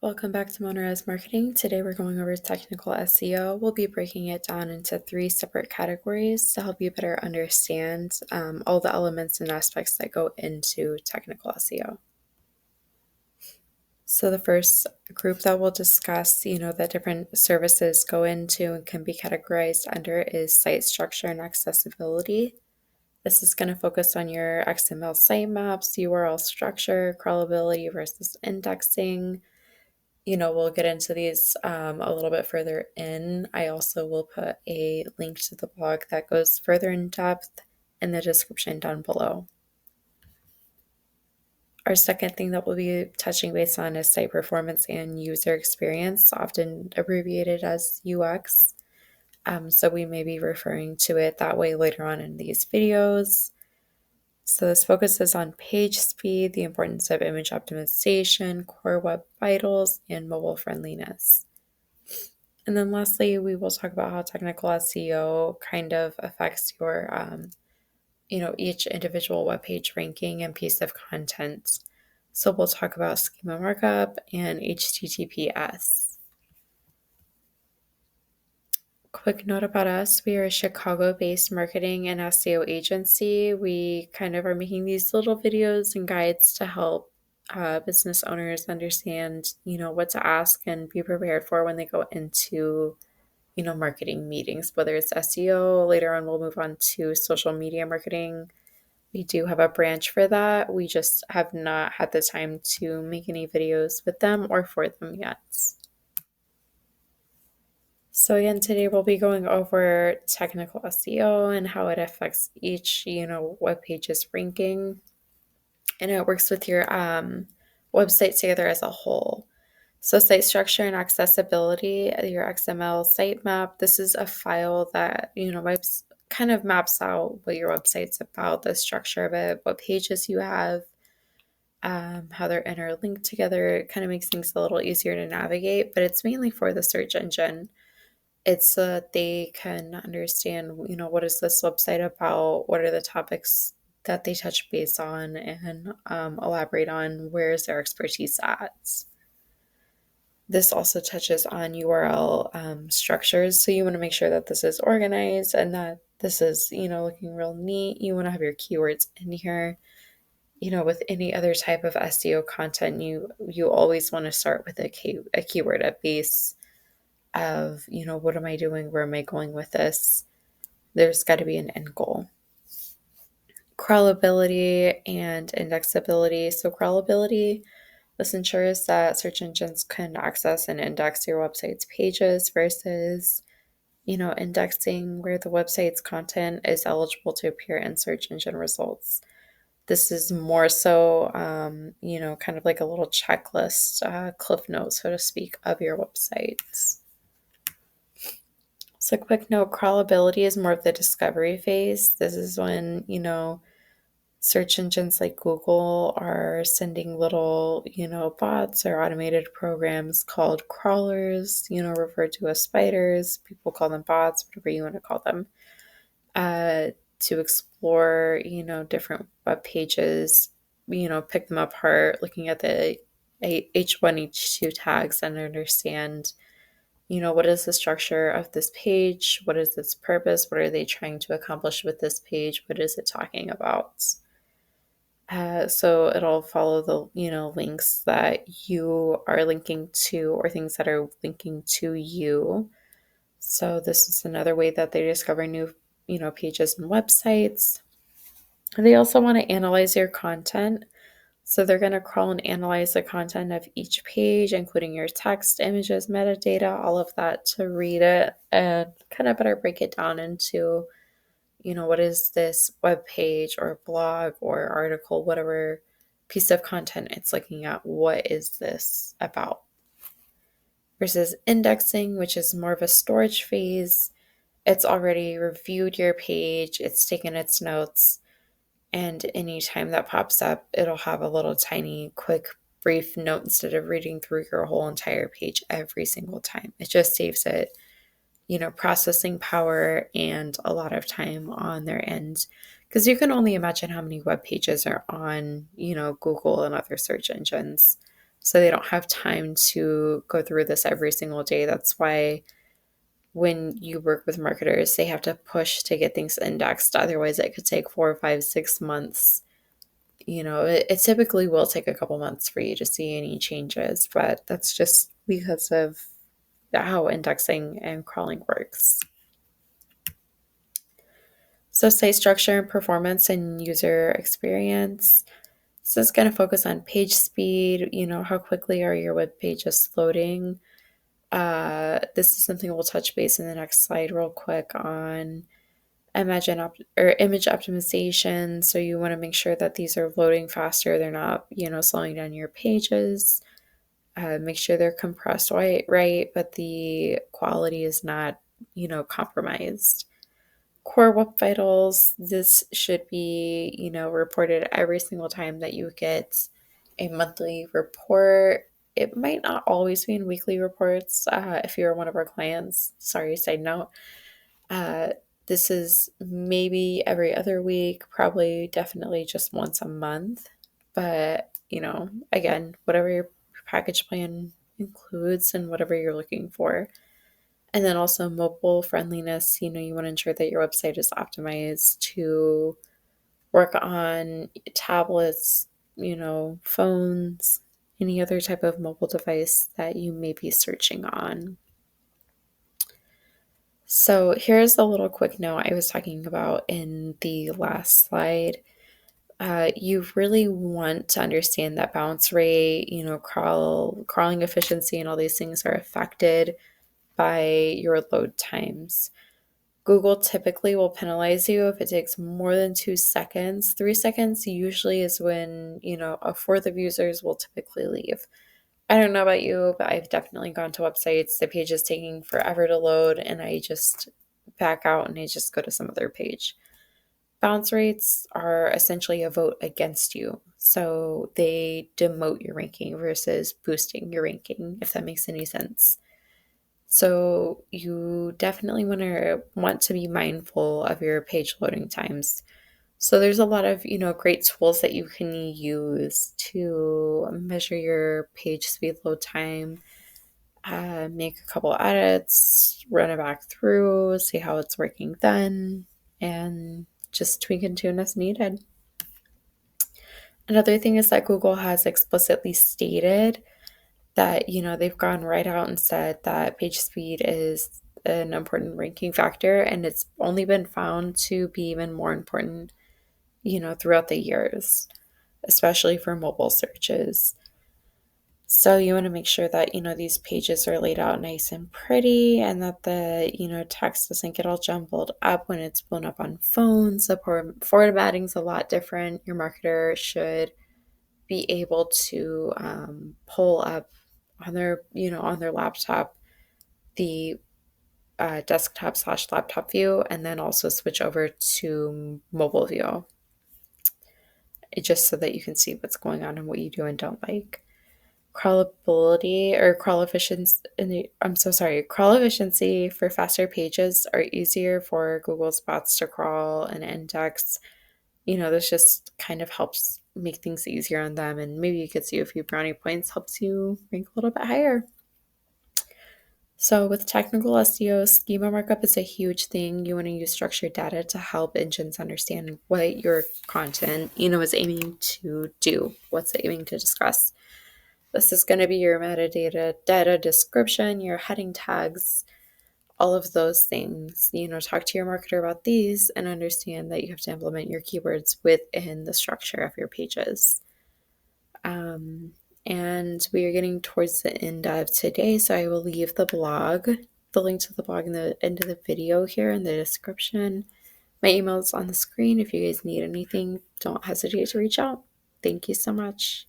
Welcome back to Monterey's Marketing. Today we're going over technical SEO. We'll be breaking it down into three separate categories to help you better understand all the elements and aspects that go into technical SEO. So the first group that we'll discuss, that different services go into and can be categorized under is site structure and accessibility. This is going to focus on your XML sitemaps, URL structure, crawlability versus indexing. We'll get into these a little bit further in. I also will put a link to the blog that goes further in depth in the description down below. Our second thing that we'll be touching base on is site performance and user experience, often abbreviated as UX. So we may be referring to it that way later on in these videos. So this focuses on page speed, the importance of image optimization, core web vitals, and mobile friendliness. And then lastly, we will talk about how technical SEO kind of affects your, each individual web page ranking and piece of content. So we'll talk about Schema Markup and HTTPS. Quick note about us, we are a Chicago-based marketing and SEO agency. We kind of are making these little videos and guides to help business owners understand, what to ask and be prepared for when they go into marketing meetings, whether it's SEO. Later on, we'll move on to social media marketing. We do have a branch for that. We just have not had the time to make any videos with them or for them yet. So again, today we'll be going over technical SEO and how it affects each, web page's ranking. And it works with your website together as a whole. So site structure and accessibility, your XML sitemap, this is a file that, kind of maps out what your website's about, the structure of it, what pages you have, how they're interlinked together. It kind of makes things a little easier to navigate, but it's mainly for the search engine. It's so that they can understand, what is this website about? What are the topics that they touch base on and elaborate on? Where is their expertise at? This also touches on URL structures. So you want to make sure that this is organized and that this is, looking real neat. You want to have your keywords in here. With any other type of SEO content, you always want to start with a keyword at base of, what am I doing? Where am I going with this? There's got to be an end goal. Crawlability and indexability. So crawlability, this ensures that search engines can access and index your website's pages versus, indexing where the website's content is eligible to appear in search engine results. This is more so, kind of like a little checklist, cliff note, so to speak, of your websites. So quick note, crawlability is more of the discovery phase. This is when, search engines like Google are sending little, bots or automated programs called crawlers, referred to as spiders. People call them bots, whatever you want to call them, to explore, different web pages, pick them apart, looking at the H1, H2 tags and understand, what is the structure of this page? What is its purpose? What are they trying to accomplish with this page? What is it talking about? So it'll follow the, links that you are linking to or things that are linking to you. So this is another way that they discover new, pages and websites. They also want to analyze your content. So they're going to crawl and analyze the content of each page, including your text, images, metadata, all of that to read it and kind of better break it down into, what is this web page or blog or article, whatever piece of content it's looking at, what is this about? Versus indexing, which is more of a storage phase. It's already reviewed your page, it's taken its notes, and anytime that pops up, it'll have a little tiny, quick, brief note instead of reading through your whole entire page every single time. It just saves it, processing power and a lot of time on their end. Because you can only imagine how many web pages are on, Google and other search engines. So they don't have time to go through this every single day. That's why when you work with marketers, they have to push to get things indexed. Otherwise, it could take 4, 5, 6 months. It typically will take a couple months for you to see any changes, but that's just because of how indexing and crawling works. So, site structure and performance and user experience. This is going to focus on page speed, how quickly are your web pages loading. This is something we'll touch base in the next slide real quick on image optimization. So you want to make sure that these are loading faster. They're not, slowing down your pages. Make sure they're compressed right, but the quality is not, compromised. Core web vitals, this should be, reported every single time that you get a monthly report. It might not always be in weekly reports if you're one of our clients. Sorry, side note. Uh, this is maybe every other week, probably definitely just once a month. But, again, whatever your package plan includes and whatever you're looking for. And then also mobile friendliness, you want to ensure that your website is optimized to work on tablets, phones, any other type of mobile device that you may be searching on. So here's a little quick note I was talking about in the last slide. You really want to understand that bounce rate, crawling efficiency, and all these things are affected by your load times. Google typically will penalize you if it takes more than 2 seconds. 3 seconds usually is when, a fourth of users will typically leave. I don't know about you, but I've definitely gone to websites, the page is taking forever to load, and I just back out and I just go to some other page. Bounce rates are essentially a vote against you. So they demote your ranking versus boosting your ranking, if that makes any sense. So you definitely want to be mindful of your page loading times. So there's a lot of, great tools that you can use to measure your page speed load time, make a couple edits, run it back through, see how it's working then, and just tweak and tune as needed. Another thing is that Google has explicitly stated that, they've gone right out and said that page speed is an important ranking factor, and it's only been found to be even more important, throughout the years, especially for mobile searches. So you want to make sure that, these pages are laid out nice and pretty, and that the, text doesn't get all jumbled up when it's blown up on phones. The formatting is a lot different. Your marketer should be able to pull up on their laptop the desktop/laptop view, and then also switch over to mobile view, just so that you can see what's going on and what you do and don't like. Crawlability or crawl efficiency, crawl efficiency for faster pages are easier for Google's bots to crawl and index. This just kind of helps make things easier on them, and maybe you could see a few brownie points, helps you rank a little bit higher. So with technical SEO, schema markup is a huge thing. You want to use structured data to help engines understand what your content, is aiming to do, what's it aiming to discuss. This is going to be your metadata, data description, your heading tags, all of those things. Talk to your marketer about these and understand that you have to implement your keywords within the structure of your pages. And we are getting towards the end of today, so I will leave the link to the blog in the end of the video here in the description. My email is on the screen. If you guys need anything, don't hesitate to reach out. Thank you so much.